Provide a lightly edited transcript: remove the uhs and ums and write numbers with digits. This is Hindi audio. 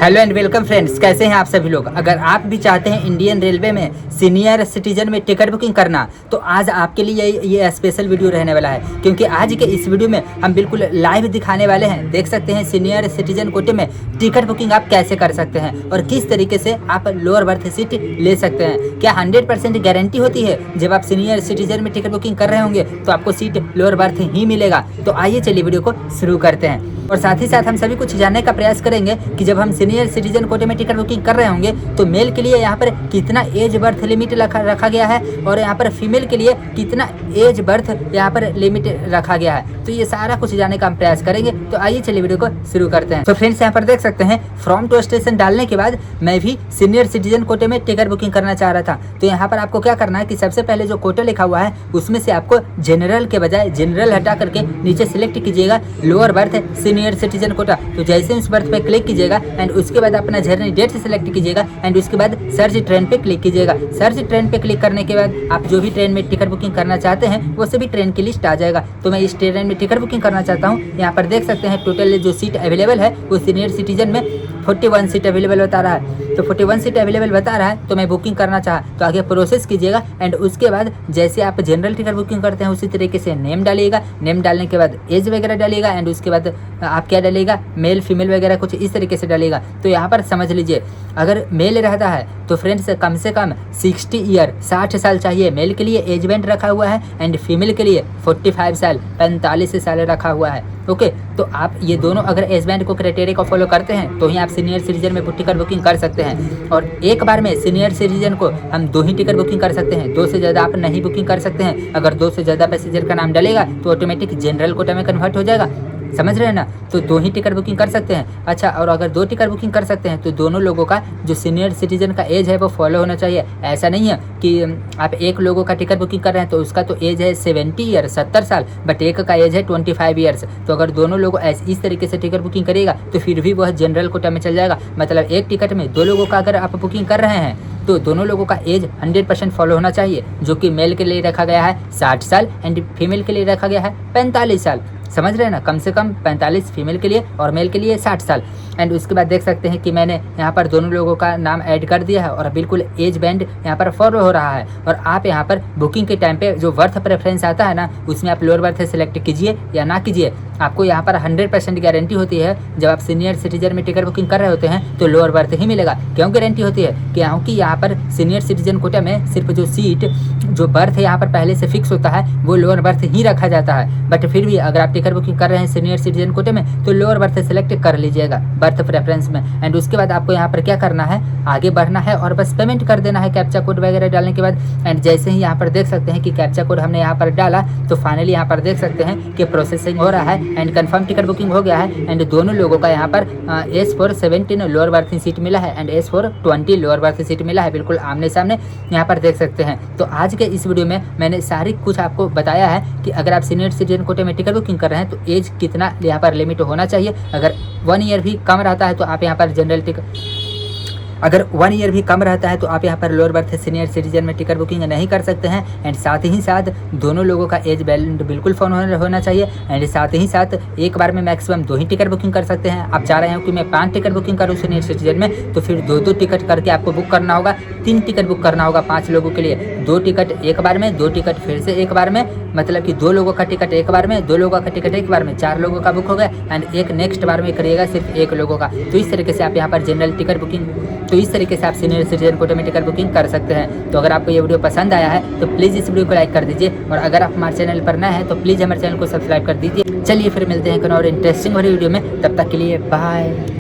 हेलो एंड वेलकम फ्रेंड्स, कैसे हैं आप सभी लोग। अगर आप भी चाहते हैं इंडियन रेलवे में सीनियर सिटीजन में टिकट बुकिंग करना, तो आज आपके लिए ये स्पेशल वीडियो रहने वाला है, क्योंकि आज के इस वीडियो में हम बिल्कुल लाइव दिखाने वाले हैं। देख सकते हैं सीनियर सिटीजन कोटे में टिकट बुकिंग आप कैसे कर सकते हैं और किस तरीके से आप लोअर बर्थ सीट ले सकते हैं। क्या 100% गारंटी होती है जब आप सीनियर सिटीजन में टिकट बुकिंग कर रहे होंगे तो आपको सीट लोअर बर्थ ही मिलेगा। तो आइए चलिए वीडियो को शुरू करते हैं और साथ ही साथ हम सभी कुछ जानने का प्रयास करेंगे कि जब हम सीनियर सिटीजन कोटे में टिकट बुकिंग कर रहे होंगे तो मेल के लिए यहाँ पर कितना एज बर्थ लिमिट रखा गया है और यहाँ पर फीमेल के लिए कितना एज बर्थ यहाँ पर लिमिट रखा गया है। तो ये सारा कुछ जानने का हम प्रयास करेंगे। तो आइए चलिए वीडियो को शुरू करते हैं। तो फ्रेंड्स, यहाँ पर देख सकते हैं फ्रॉम टू स्टेशन डालने के बाद मैं भी सीनियर सिटीजन कोटे में टिकट बुकिंग करना चाह रहा था। तो यहाँ पर आपको क्या करना है कि सबसे पहले जो कोटा लिखा हुआ है उसमें से आपको जनरल के बजाय जनरल हटा करके नीचे सिलेक्ट कीजिएगा lower berth senior citizen quota. तो जैसे उस बर्थ पे क्लिक कीजिएगा एंड उसके बाद अपना जर्नी डेट से सिलेक्ट कीजिएगा एंड उसके बाद सर्च ट्रेन पे क्लिक कीजिएगा। सर्च ट्रेन पे क्लिक करने के बाद आप जो भी ट्रेन में टिकट बुकिंग करना चाहते हैं वो सभी ट्रेन की लिस्ट आ जाएगा। तो मैं इस ट्रेन में टिकट बुकिंग करना चाहता हूँ। यहाँ पर देख सकते हैं टोटल जो सीट अवेलेबल है वो सीनियर सिटीजन में 41 सीट अवेलेबल बता रहा है। तो 41 सीट अवेलेबल बता रहा है, तो मैं बुकिंग करना चाहा तो आगे प्रोसेस कीजिएगा एंड उसके बाद जैसे आप जनरल टिकट बुकिंग करते हैं उसी तरीके से नेम डालिएगा। नेम डालने के बाद एज वगैरह डालिएगा एंड उसके बाद आप क्या डालिएगा, मेल फीमेल वगैरह कुछ इस तरीके से डालिएगा। तो यहाँ पर समझ लीजिए अगर मेल रहता है तो फ्रेंड्स कम से कम 60 ईयर 60 साल चाहिए। मेल के लिए एज बैंड रखा हुआ है एंड फीमेल के लिए 45 साल 45 साल रखा हुआ है। ओके, तो आप ये दोनों अगर एज बैंड को क्राइटेरिया को फॉलो करते हैं तो ही आप सीनियर सिटीजन में टिकट बुकिंग कर सकते हैं। और एक बार में सीनियर सिटीजन को हम 2 ही टिकट बुकिंग कर सकते हैं, 2 से ज़्यादा आप नहीं बुकिंग कर सकते हैं। अगर 2 से ज़्यादा पैसेंजर का नाम डलेगा तो ऑटोमेटिक जनरल कोटा में कन्वर्ट हो जाएगा। समझ रहे हैं ना। तो 2 ही टिकट बुकिंग कर सकते हैं। अच्छा, और अगर 2 टिकट बुकिंग कर सकते हैं तो दोनों लोगों का जो सीनियर सिटीजन का एज है वो फॉलो होना चाहिए। ऐसा नहीं है कि आप एक लोगों का टिकट बुकिंग कर रहे हैं तो उसका तो एज है 70 ईयर 70 साल, बट एक का एज है 25 ईयर्स। तो अगर दोनों लोग इस तरीके से टिकट बुकिंग करेगा तो फिर भी वह जनरल कोटा में चल जाएगा। मतलब एक टिकट में 2 लोगों का अगर आप बुकिंग कर रहे हैं तो दोनों लोगों का एज 100% फॉलो होना चाहिए, जो कि मेल के लिए रखा गया है 60 साल एंड फीमेल के लिए रखा गया है 45 साल। समझ रहे हैं ना, कम से कम 45 फीमेल के लिए और मेल के लिए 60 साल। एंड उसके बाद देख सकते हैं कि मैंने यहाँ पर दोनों लोगों का नाम ऐड कर दिया है और बिल्कुल एज बैंड यहाँ पर फॉलो हो रहा है। और आप यहाँ पर बुकिंग के टाइम पे जो बर्थ प्रेफरेंस आता है ना उसमें आप लोअर बर्थ सेलेक्ट कीजिए या ना कीजिए, आपको यहाँ पर 100% गारंटी होती है। जब आप सीनियर सिटीजन में टिकट बुकिंग कर रहे होते हैं तो लोअर बर्थ ही मिलेगा। क्यों गारंटी होती है? क्योंकि यहाँ पर सीनियर सिटीजन कोटा में सिर्फ जो सीट जो बर्थ है यहाँ पर पहले से फिक्स होता है वो लोअर बर्थ ही रखा जाता है। बट फिर भी अगर आप टिकट बुकिंग कर रहे हैं सीनियर सिटीजन कोटे में तो लोअर बर्थ सेलेक्ट कर लीजिएगा बर्थ प्रेफरेंस में। एंड उसके बाद आपको यहाँ पर क्या करना है, आगे बढ़ना है और बस पेमेंट कर देना है कैप्चा कोड वगैरह डालने के बाद। एंड जैसे ही यहाँ पर देख सकते हैं कि कैप्चा कोड हमने यहाँ पर डाला तो फाइनली यहाँ पर देख सकते हैं कि प्रोसेसिंग हो रहा है एंड कंफर्म टिकट बुकिंग हो गया है। एंड दोनों लोगों का यहाँ पर S417 लोअर बर्थिंग सीट मिला है and S420 lower berthing seat मिला है, बिल्कुल आमने सामने यहाँ पर देख सकते हैं। तो आज के इस वीडियो में मैंने सारी कुछ आपको बताया है कि अगर आप सीनियर सिटीजन कोटे में टिकट बुकिंग कर रहे हैं तो एज कितना यहाँ पर लिमिट होना चाहिए। अगर 1 ईयर भी कम रहता है तो आप यहाँ पर जनरल टिकट, अगर 1 ईयर भी कम रहता है तो आप यहाँ पर लोअर बर्थ सीनियर सिटीजन में टिकट बुकिंग नहीं कर सकते हैं। एंड साथ ही साथ दोनों लोगों का एज बैंड बिल्कुल फॉलो होना चाहिए। एंड साथ ही साथ एक बार में मैक्सिमम 2 ही टिकट बुकिंग कर सकते हैं। आप चाह रहे हैं कि मैं 5 टिकट बुकिंग करूँ सीनियर सिटीजन में तो फिर 2-2 टिकट करके आपको बुक करना होगा। 3 टिकट बुक करना होगा 5 लोगों के लिए। 2 टिकट एक बार में, 2 टिकट फिर से एक बार में, मतलब कि 2 लोगों का टिकट एक बार में, 2 लोगों का टिकट एक बार में, 4 लोगों का बुक हो गया एंड एक नेक्स्ट बार में करिएगा सिर्फ 1 लोगों का। तो इस तरीके से आप यहाँ पर जनरल टिकट बुकिंग, तो इस तरीके से आप सीनियर सिटीजन कोटे में टिकट बुकिंग कर सकते हैं। तो अगर आपको ये वीडियो पसंद आया है तो प्लीज़ इस वीडियो को लाइक कर दीजिए और अगर आप हमारे चैनल पर नए हैं तो प्लीज़ हमारे चैनल को सब्सक्राइब कर दीजिए। चलिए फिर मिलते हैं एक और इंटरेस्टिंग वाली वीडियो में, तब तक के लिए बाय।